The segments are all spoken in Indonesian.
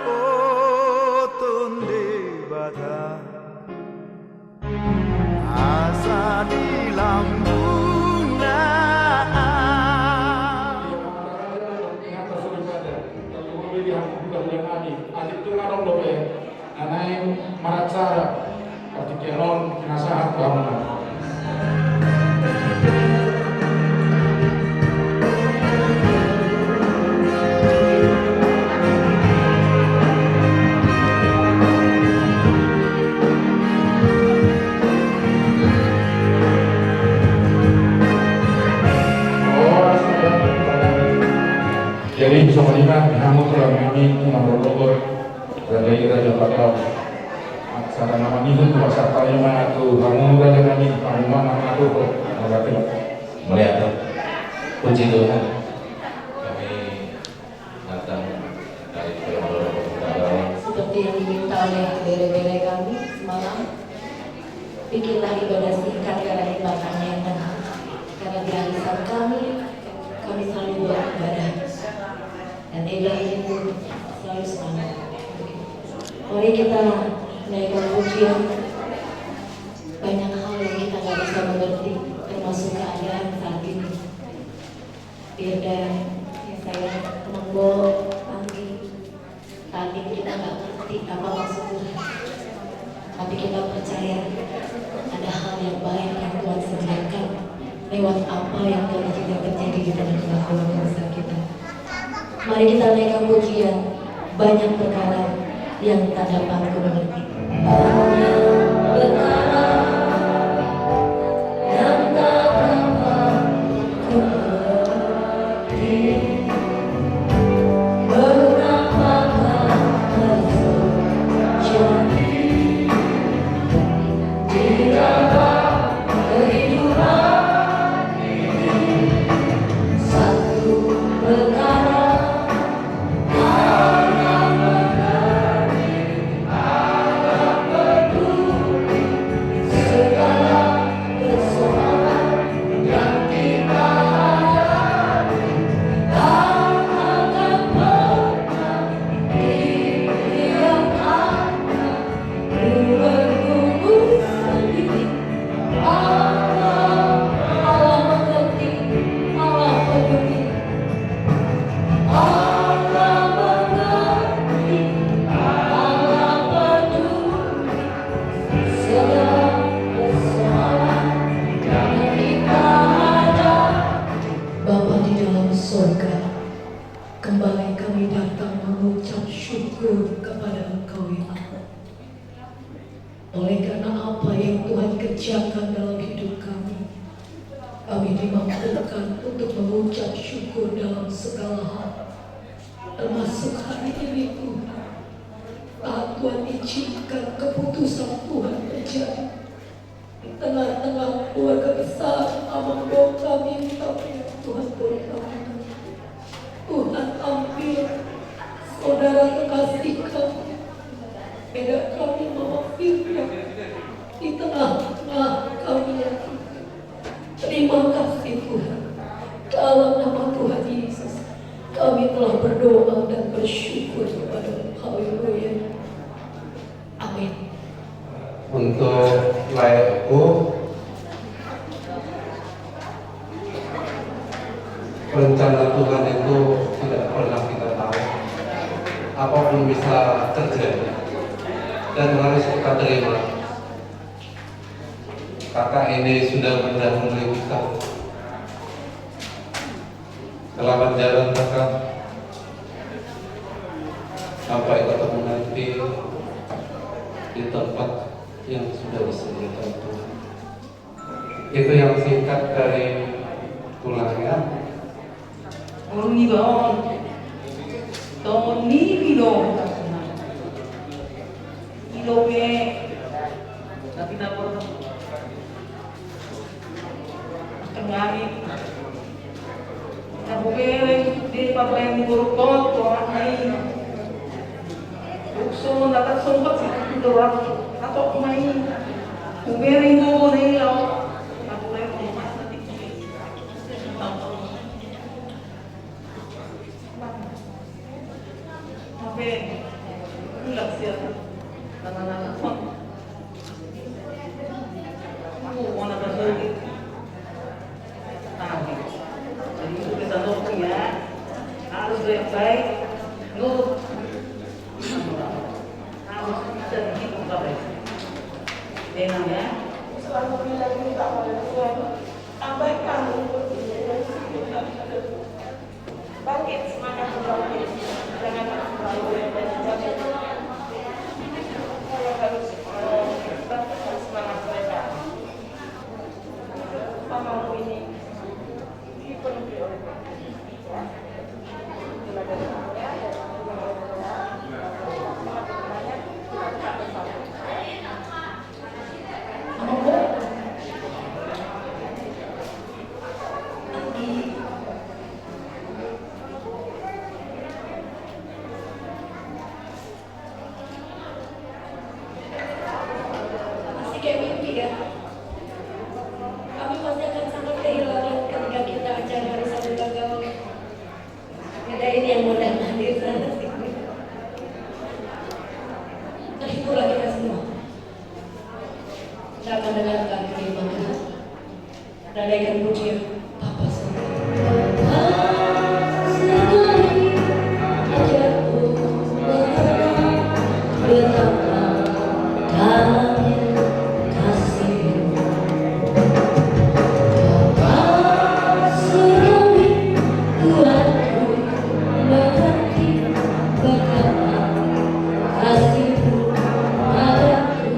potun di badan asa di lambung adik tu ngarong dobe anai maracara adik keron kinasahat bangunan. Jadi bisa melihat kamu telah kami nomor Bogor dari Raja Bakau aksara nama itu bahasa Palembang atau kamu Raja kami Palembang nama itu melihat puji Tuhan kami datang dari Palembang seperti yang diminta oleh bere-bere kami semalam. Bikinlah ibadah singkat karena ibadahnya yang benar, karena di arisan kami selalu buat ibadah dan ibadah ini pun selalu semangat. Mari kita menaikkan pujian. Banyak hal yang kita nggak bisa mengerti, termasuk keadaan saat ini. Firda, ya saya menggol tadi kita nggak ngerti apa maksud Tuhan, tapi kita percaya ada hal yang baik yang Tuhan sediakan lewat apa yang telah tidak terjadi di tengah-tengah keluarga kita. Mari kita naikkan pujian. Banyak perkara yang tak dapat ku mengerti. Banyak perkara yang tak dapat ku mengerti. Betapakah terjadi di dalam kehidupan ini. Satu perkara kembali kami datang mengucap syukur kepada Engkau ya Allah. Oleh karena apa yang Tuhan kerjakan dalam hidup kami dimampukan untuk mengucap syukur dalam segala hal, termasuk hari ini Tuhan. Tuhan izinkan keputusan Tuhan terjadi di tengah-tengah keluarga besar Amanggo kami, tapi Tuhan boleh kami. Tuhan ambil saudara kekasih kami, beda kami Mama Firda di tengah-tengah kami yang kita. Terima kasih Tuhan. Dalam nama Tuhan Yesus kami telah berdoa dan bersyukur kepada Haleluya. Amin. Untuk layakku rencana Tuhan itu tidak pernah kita tahu, apapun bisa terjadi dan harus kita terima. Kakak ini sudah mendahului kita selamat jalan kakak, sampai ketemu nanti di tempat yang sudah disediakan Tuhan. Itu yang singkat dari pulangnya. Oni don, Tony Pino, Ilope, tapi tak pernah kembali. Aku beli di pakai mengurut orang lain. Bukso dapat sempat sih dorang atau main. Ubering ko nih lo, aku lagi mas nanti. Tapi bilang siya. Nananakot. Ako, wala ka lagi. Jadi itu kita punya harus baik-baik, nurut, harus bisa dihitung baik. Dengan ya. Selalu bilang minta pada Tuhan, tambahkan untuk bangkit semangat berbangkit, jangan terlalu dan saya harus bangkitkan semangat mereka. Pamamu ini dipenuhi oleh Tuhan. Ya, itulah dari saya dan semangat bertanya kita tetap bersama. Masih kayak mimpi ya. Kami pasti akan sangat kehilangan ketika kita acara hari Sabtu tanggal ngedain yang mudah hadir sana sini. Terhiburlah kita semua. Kita akan dengarkan kiriman Radaikan pujian Bapa Surga. Sekali ajarku mengenal betapa dalamnya kasih-Mu. Bapa sekali buatku mengerti betapa kasih-Mu padaku.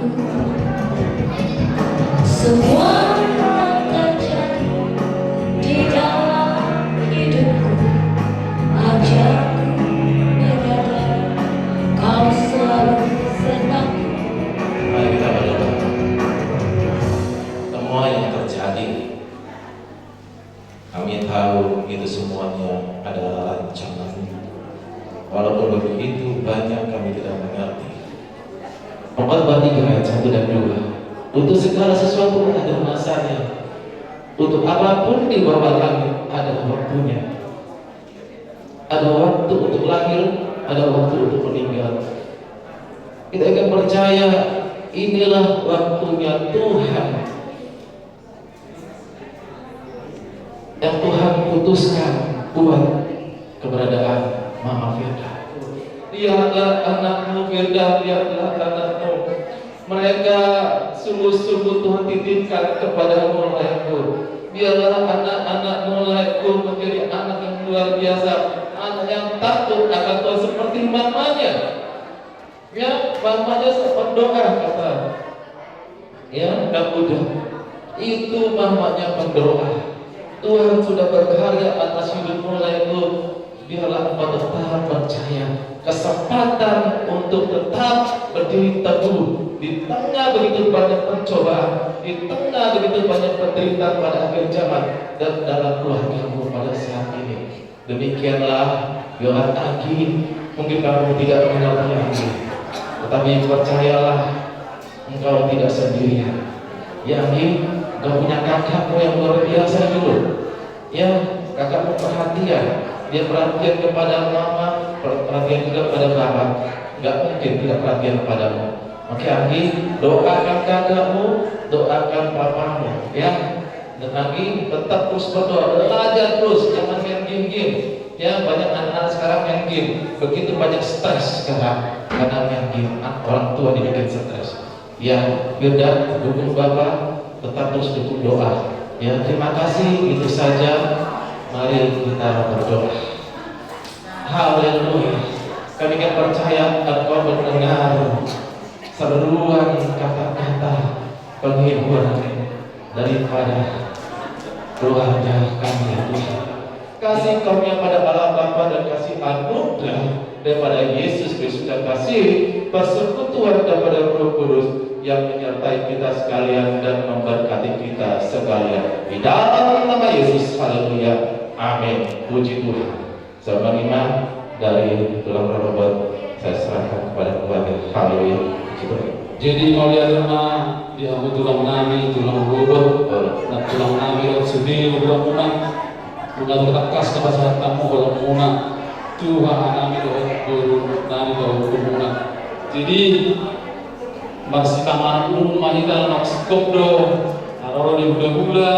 Semua yang terjadi di dalam hidupku, ajarku menyadari Kau selalu sertaku. Mari kita berdoa. Semua yang terjadi, kami tahu itu semuanya adalah rancangan. Walaupun begitu banyak kami tidak mengerti. 4 ayat 1 dan 2. Untuk segala sesuatu ada masanya. Untuk apapun di bawah langit ada waktunya. Ada waktu untuk lahir, ada waktu untuk meninggal. Kita akan percaya inilah waktunya Tuhan yang Tuhan putuskan buat keberadaan Mama Firda. Lihatlah anakmu Firda, lihatlah anakmu. Mereka sungguh-sungguh Tuhan titipkan kepada mulaiku. Biarlah anak-anak mulaiku menjadi anak yang luar biasa, anak yang takut akan Tuhan seperti mamanya. Ya, mamanya sempat doa kata, ya, dan udah itu mamanya pendoa. Tuhan sudah berkarya atas hidup mulaiku. Biarlah engkau tetap percaya, kesempatan untuk tetap berdiri teguh di tengah begitu banyak pencobaan, di tengah begitu banyak penderitaan pada akhir zaman dan dalam keluargamu pada saat ini. Demikianlah Yohan Agi, mungkin kamu tidak mengerti lagi, tetapi percayalah engkau tidak sendirian. Yakin engkau punya kakakmu yang luar biasa dulu. Ya, kakakmu perhatian. Dia perhatian kepada mama, perhatian juga kepada bapak. Enggak mungkin tidak perhatian kepadamu. Oke, Agi, doakan kakakmu, doakan papamu, ya. Dan Agi tetap terus berdoa, belajar terus, jangan main game-game. Ya, banyak anak-anak sekarang main game, begitu banyak stres sekarang karena main game. Orang tua dibikin stres. Ya, Firda, dukung bapak, tetap terus dukung doa. Ya, terima kasih, itu saja. Mari kita berdoa. Haleluya. Kami akan percaya engkau mendengar seruan kata-kata penghiburan daripada keluarga kami ya Tuhan. Kasih karunia pada Allah Bapa dan kasih anugerah daripada Yesus Kristus dan kasih persekutuan daripada Roh Kudus yang menyertai kita sekalian dan memberkati kita sekalian. Di dalam nama Yesus, haleluya. Amin. Puji Tuhan. Sahabat iman dari tulang robot saya serahkan kepada keluarga. Haleluya. Jadi mauliatna dia tulang nami, tulang robot, dan tulang nami yang sedih beberapa umat, bukan terkas kepada tamu beberapa umat. Tuhan nami doa guru nami doa umat. Jadi masih tangan manita nak sekop do, naroro di gula-gula,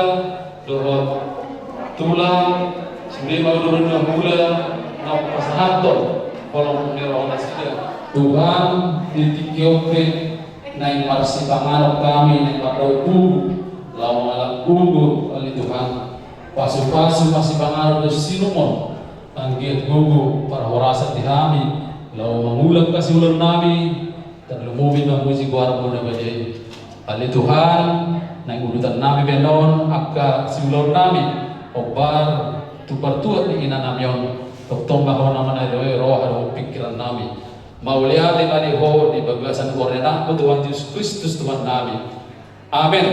dohot tulang, sebelum baru gula, nak pasahaton, kolong nerong nasinya. Tuhan ditikioke naik marsi pangarap kami naik patau bubu, lawan alat bubu kali Tuhan. Pasu-pasu masih pangarap dari sinumon, tanggiat gugu para horasa tihami. Lalu mengulang kasih ulang nami dan lumubin memuji kuara muda bajai. Ali Tuhan naik urutan nami benon akka siulang nami obar tupar tuat ni ina namion toktom bahwa nama nai roh ada pikiran nami. Mau lihat di kali ho di bagasan koordinat Tuhan Yesus Kristus Tuhan nami. Amin.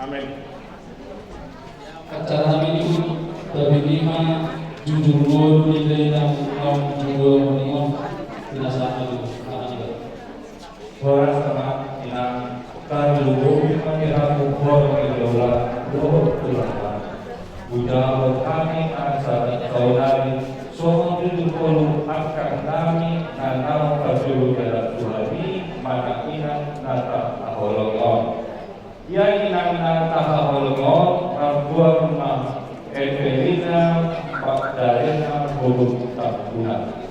Amin. Acara ini berbima jujur guru di dalam kaum jujur meninggal tidak sama itu. Suara sama yang kan dulu kita kira kubur ke daulah dulu Budaya kami asal saudari soal dulu akan kami nanau kaju dalam Tuhan maka inang nata aholongon. Ya inang nata aholongon rambuan rumah Evelina Pakdarena Bodong Tabunan.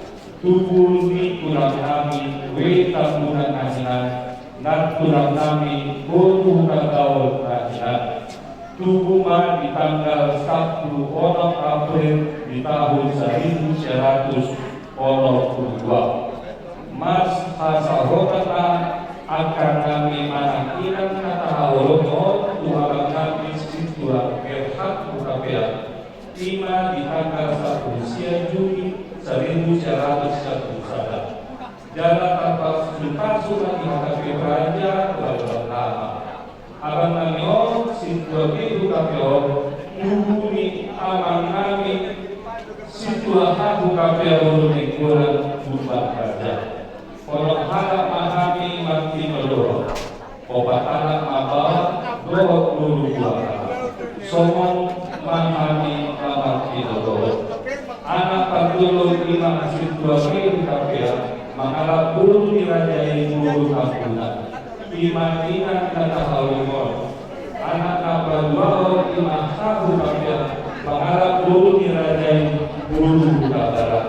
Tubuh ni kurang kami we tabunan asinan nan kurang kami bodoh kagau asinan. Tubuh di tanggal 1 April di tahun 1982. Mas hasahotata akan kami manakinan kata hawolono Tuhan kami situasi berhak ukapia Ima di tanggal 1 Juni 1901 jalan tanpa surat di hadapi raja lalu lama abang nanyo situasi ukapio tubuhi aman kami situasi ukapio untuk kurang bukan raja orang harap mahami mati meloro obat anak apa doa dulu somon mahami mati meloro anak pagdulog lima situasi kapia mengalap bulu dirajai bulu kampunan imaninan kata halimon anak pagdulog lima sabu kapia mengalap bulu dirajai bulu kabarat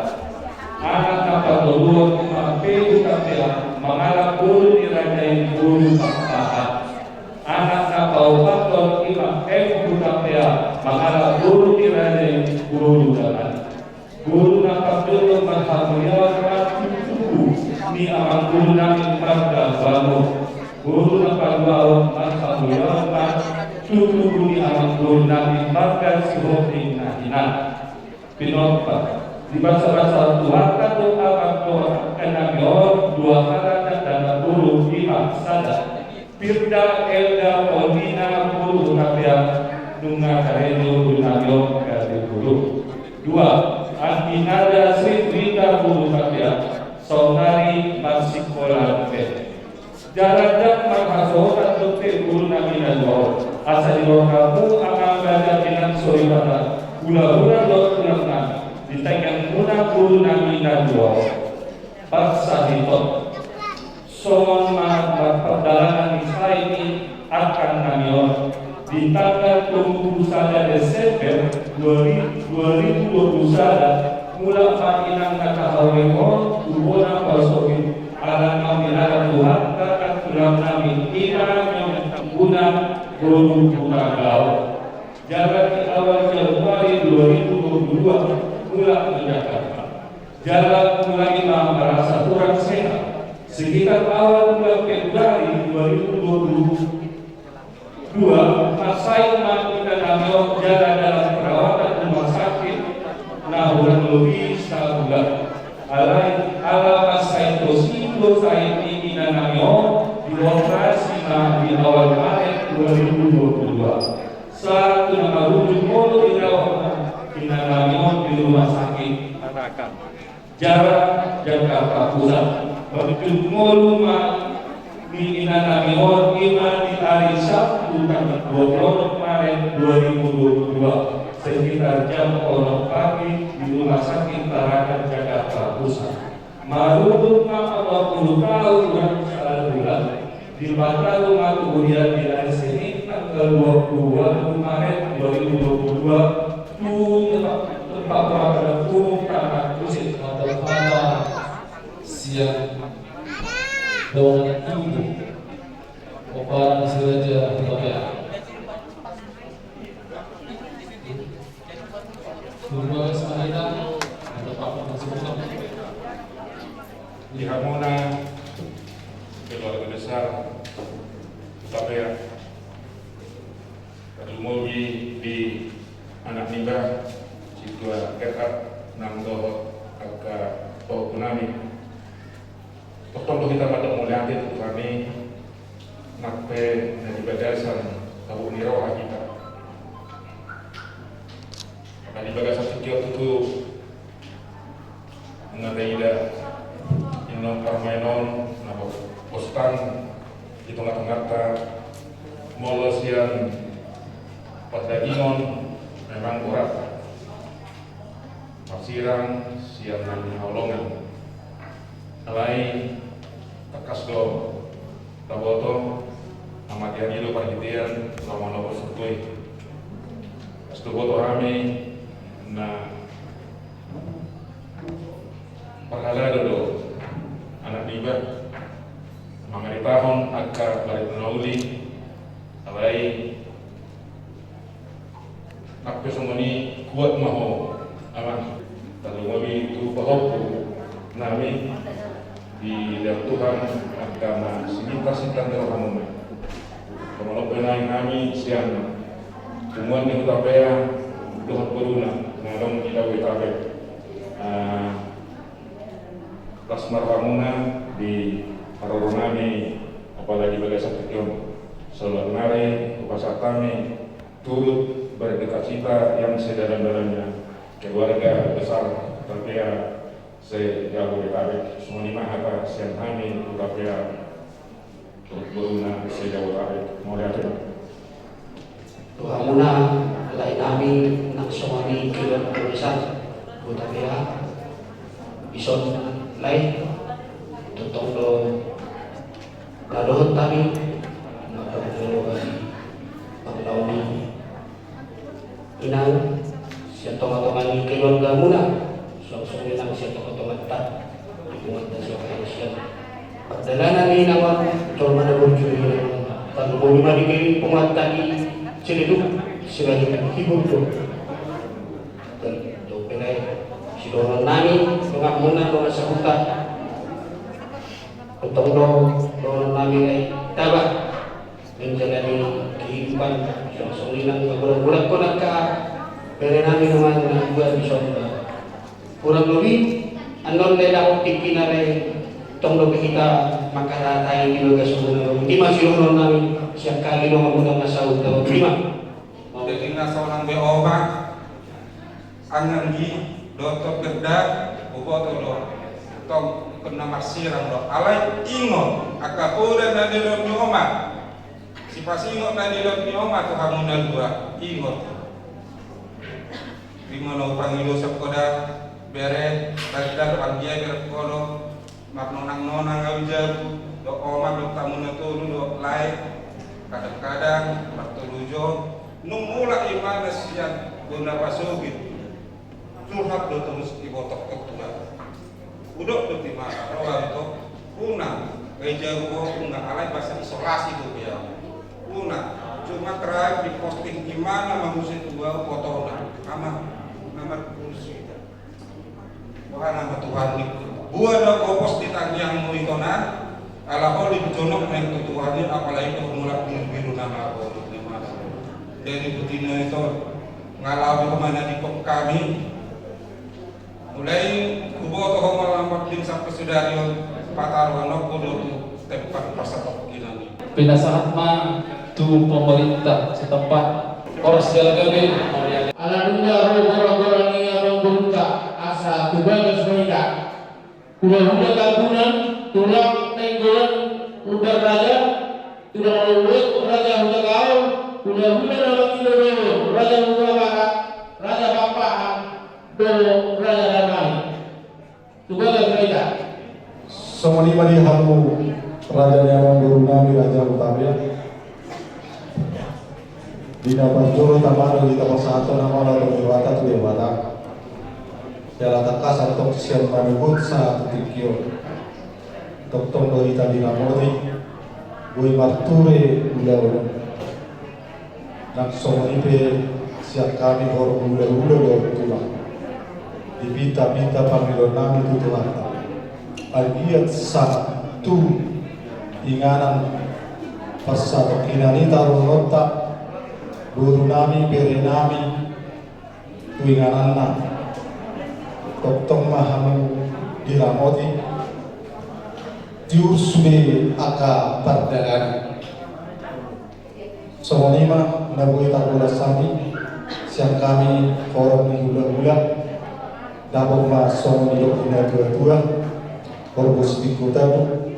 anak pagdulog lima pedu kapia mengalap bulu dirajai bulu kabarat anak pagdulog lima pedu kapia mengalap bulu dirajai bulu kabarat guru nak dulu berhamuliakan tubuh ni aman guru namin pada bangun guru nak bawa berhamuliakan tubuh ni aman guru namin pada sihopi nahinan pinota di bahasa Tuhan kata akan doa kenamior dua harana dan guru lima sada Firda Elda Polina guru kapia dunga kareno dunamio dari guru dua Antinada Sri Rita Bulu Kapia Saudari Marsikola Pe Jarajak Makhasotan Dokter Guru Namina Dua Asa di kamu akan belajar dengan sore mata Gula-gula dot kunang Ditayang guna Guru Namina Dua Baksa Hitot Somon Mahat Perdalangan Israel ini akan namion di tanggal 21 Desember 2021 mula pakinang nakahawingon ubona pasokin alam maminara Tuhan kakak tulang namin inang yang guna guru gau jalan di awal Januari 2022 mula ke Jakarta jalan mulai merasa kurang sehat sekitar awal bulan Februari 2022 Masai umat kita namanya jalan dalam perawatan rumah sakit nahuran lebih sebulan ala Masai Tosindo saya ini namanya dioperasi di awal Maret 2022 saat nama rujuk mulu dirawat di namanya di rumah sakit Tarakan jarak Jakarta Pusat rujuk mulu di Inanamion Iman di hari Sabtu tanggal 20 Maret 2022 sekitar jam 0 pagi di Rumah Sakit Tarakan Jakarta Pusat. Marudut 40 tahun dan salah bulan di Batam rumah kemudian di hari Senin tanggal 22 Maret 2022 tempat pada tanah Pusat Pada siang doang tubuh oparan siraja Kapia Turba Semahina tempat tersebut di Hamona keluarga besar Kapia Kadulmogi di anak nimba Cikua Kekat Nangdo Aka Tokunami Tokton kita pada mulai itu kami nakpe dari bagasan tahu niro kita. Dari bagasan sekian itu mengenai ida inom permainan nabo postan itu ngata-ngata molosian pada inon memang berat. Masirang siang nang haulongan. Alai takas do taboto amat yang itu perhatian lama-lama setui. Setuboto kami na paghalado do anak diba mangari tahun agka balik nauli alai nakpesongoni kuat maho aman talungomi tu pahopu nami di dalam Tuhan agama sinita-sinta dalam hamuna kemalo penai nami siang tumuan ni utapaya Tuhan beruna ngadong kita witabe Tasmar hamuna di Haroronami apalagi bagi saktiyon Solonare upasatami turut berdekat cita yang sedalam-dalamnya keluarga besar terpea se-Jabodetabek semua lima hata siang kami terpea turut beruna se-Jabodetabek mau lihat Tuhan muna lain kami nak sumami kilon tulisan Butabia bison lain tutong do ladohon kami nakapagdalo kami paglauni inang siya tonga-tonga kilon ga muna sungsungin ang siya tonga-tonga ta ipungan na siya kayo siya pagdalanan ni naman ito manabon juri pag bumima di kayo pumata ni Ciliduk sila hibur do dan do penay sidoron nami mga muna mga sahuta utong do nami ay taba menjalani kehidupan sungsulinan berbulan ko nagka pero namin naman na buwan bison kurang lebih anon nila ko tikinare tong do kita makaratay ni lugar sumunod di masilunon namin siang kali nung muna masahod daw lima. Jadi nasawalang beoma, angangi, dotok gedak, ubo do, tong kena masirang do. Alai ingo, akapuda na dilom ni oma. Si pasingo na dilom ni oma tu hamuna dua, ingo. Lima lo pangilo sa koda bere, dagdag ang biya bere kodo, maknonang-nonang awijaru, do oma do tamuna tulu do lai. Kadang-kadang waktu lujo numula imana siang guna pasugit curhat do terus ibotok ketua udok do timana rawa itu punang gereja ruko punang alai bahasa isolasi do ya punang cuma terakhir di posting gimana manusia tua potona nama kursi wah nama Tuhan itu buat do kopos di tangiang muitonan ala holi bijonok neng tutuani apalagi itu mulak biru nama aku dari betina itu ngalawi kemana di kop kami mulai kubo toh malampat dim sampai sudario pataruano kudo tu tempat pasatok kinani Pinasahat ma tu pemerintah setempat Polres Jalagabe ala dunia rogo-rogo ni rogo-rogo asa kubagas mereka kuda-kuda kagunan tulang tenggolan udah raja udah lewat raja udah kau udah dalam kilo raja udah barat raja bapak do raja damai coba kita semua lima di hamu raja yang berunami raja Utara di dapat juru tambahan di tempat satu nama lalu berwata tu berwata jalan tekas atau siap manibut saat tikio Tong dari tadi namori, gue marture udah nak somai pe siap kami baru udah tulang. Dibita-bita panggilan nami itu Tuhan. Algiat satu inganan pas satu kinani taruh nota guru nami beri nami tu inganan na. Tong mahamu diramoti. Diusme aka perdagangan. Semua lima nabui takulah sami siang kami forum gula-gula dapat masuk hidup ina dua-dua korbus dikutamu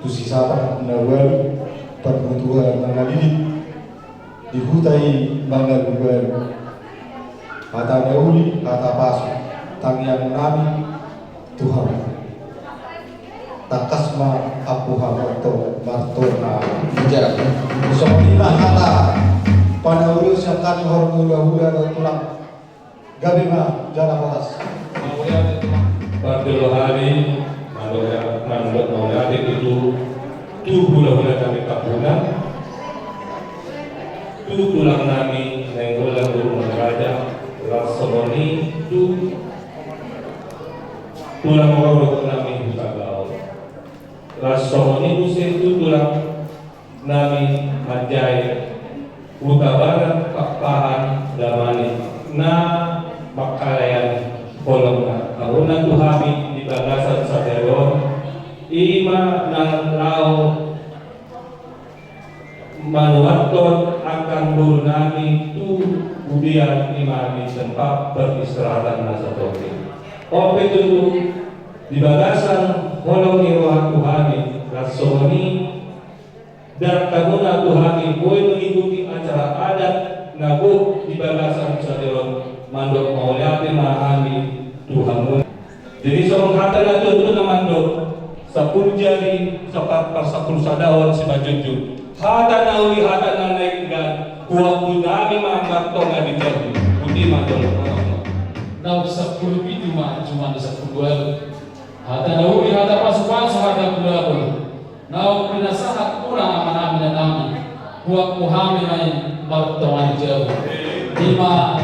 tu sisapa nawal perbutuhan mengalili dihutai mangga gubal kata neuli, kata pasu, tangian nami Tuhan. Takasma aku hamarto martona menjadi. Soalnya kata pada urus yang kami hormula-hula dan tulang gabima jalan atas. Pada hari mandok mauladi itu hula-hula kami kapunan, tulang nami nenggolan rumah raja rasoni tulang orang nami hutagao rasoni itu tulang nami majai utabaran kapahan damani na makalayan kolomna karuna tuhami di bagasan sa deron ima ng lao manuaton akan guru nami tu ubian imami tempat peristirahatan nasa topi ope tu di bagasan kolom iwa tuhami rasoni dan karena Tuhan boleh mengikuti acara adat nabu di bagasan saderon mandok maulati mahami Tuhan. Jadi seorang kata na itu na mandok 10 jari sapat pasapul sadawan si bajujud. Hata na uli hata na naikgan kuwag nami maangkat to nga di jari. Uti mandok. Nau 10 itu mah cuma di 10 duel. Hata na uli hata pasukan sa hata kula. Nau pinasahat kurang aman dan amin buat muhami main martawan jauh lima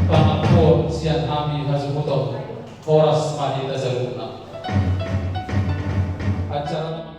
pangako siat kami hasubuto horas mati tasaruna acara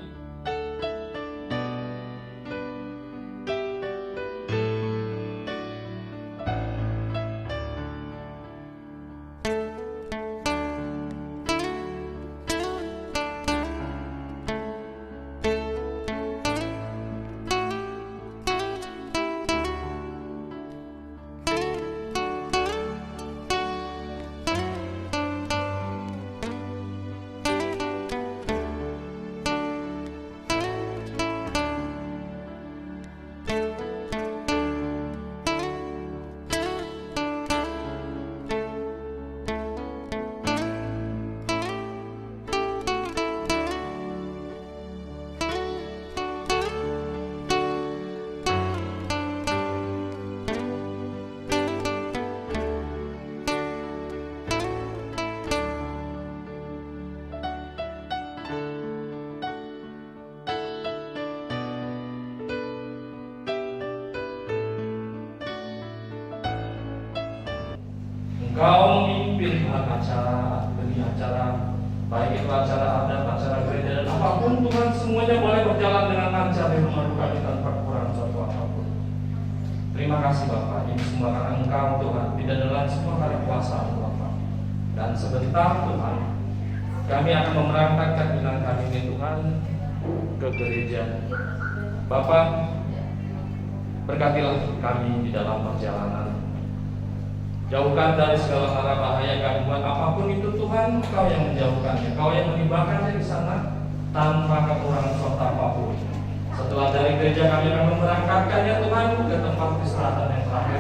Engkau memimpin acara demi acara, baik itu acara adat, acara gereja dan apapun Tuhan, semuanya boleh berjalan dengan lancar di rumah kami tanpa kurang satu apapun. Terima kasih Bapak, ini semua karena Engkau Tuhan, tidak dalam semua karena kuasa Bapak. Dan sebentar Tuhan, kami akan memberangkatkan bilang kami ini Tuhan ke gereja. Bapak, berkatilah kami di dalam perjalanan. Jauhkan dari segala hara bahaya gangguan apapun itu Tuhan, Kau yang menjauhkannya, Kau yang menimbakannya di sana tanpa kekurangan serta apapun. Setelah dari gereja kami akan memberangkatkannya Tuhan ke tempat peristirahatan yang terakhir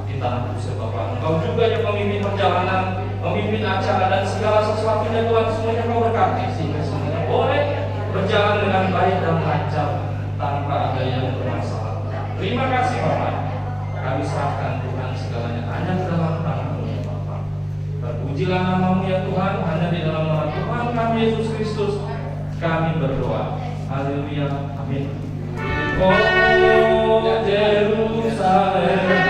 di tanah Kusir Bapak. Engkau juga yang memimpin perjalanan, memimpin acara dan segala sesuatunya Tuhan, semuanya Kau berkati sehingga semuanya boleh berjalan dengan baik dan lancar tanpa ada yang bermasalah. Terima kasih Bapak. Kami serahkan Tuhan segalanya hanya di dalam tangan-Mu ya Bapa. Terpujilah nama-Mu ya Tuhan, hanya di dalam nama Tuhan kami Yesus Kristus kami berdoa. Haleluya, amin. Oh Yerusalem,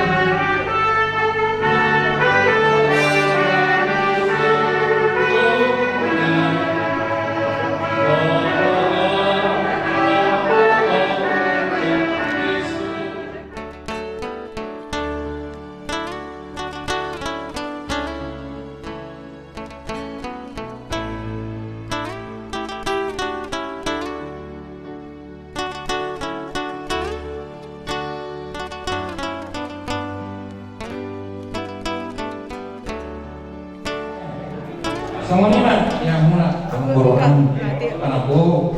sama ni mah yang mula kamu borongan anakku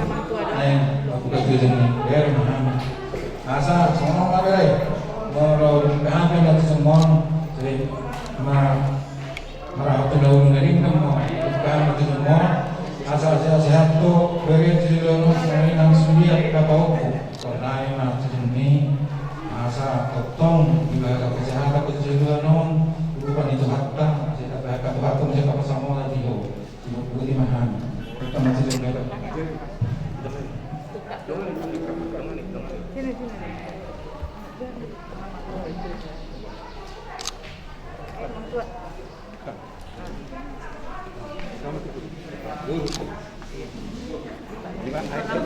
aku kasih ni biar mana asa semua apa lagi mau kahapin nanti semua jadi tong juga kesehatan kejujuran non bukan itu hatta saya kata hatta saya kata sama lagi lo di mana kita masih juga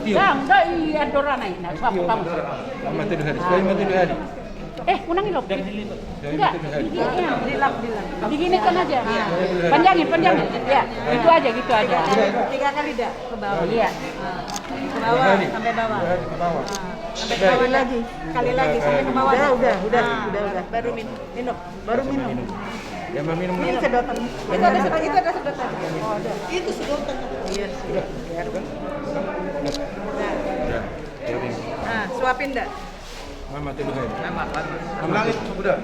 Enggak, iya doran aja. Nah, kamu. Unang ilok. Enggak, dilap. Diginikan aja. Panjangin. Ya, gitu aja. 3 kali dah ke bawah. Iya. Ke bawah sampai bawah. Sampai ke bawah lagi. Kali lagi sampai ke bawah. Udah. Baru minum. Dia mau minum. Ini sedotan. Itu ada sedotan. Oh, ada. Itu sedotan. Iya, sudah. Nah, suapin dah. Mama tidur hari. Mama udah.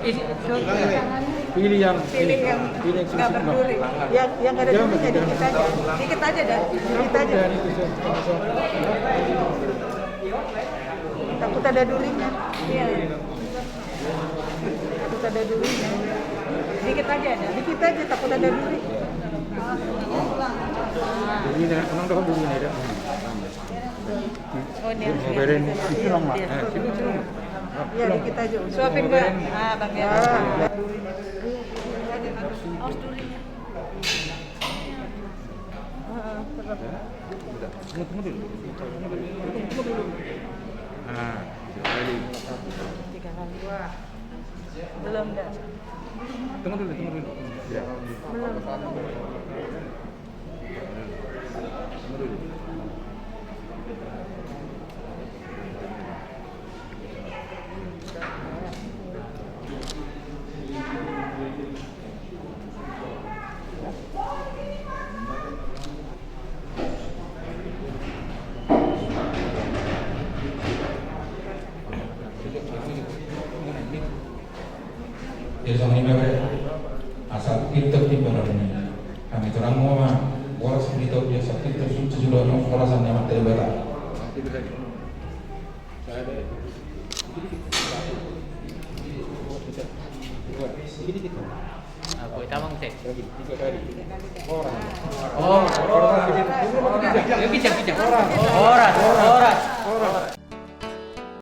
Pilih yang nggak berduri. Yang nggak ada durinya dikit aja dah. Takut ada durinya. Iya. Takut ada durinya. Dikit aja takut ada duri. Ini dah, unang dah dulu ni dah. Oh, ini. Berin itu long mak. Sini. Iya, dikit aja. Suapin gua. Bang ya. Awas durinya. Tunggu dulu. Sekali. 3 kali. Belum dah. Tunggu dulu. Ya. Belum. Ya sama ini asal kita di barang ini kami terang mau boras berita dia sakit terus sudah orang borasan yang mati berat. Aku tamang cek. 3 kali. Orang. Orang.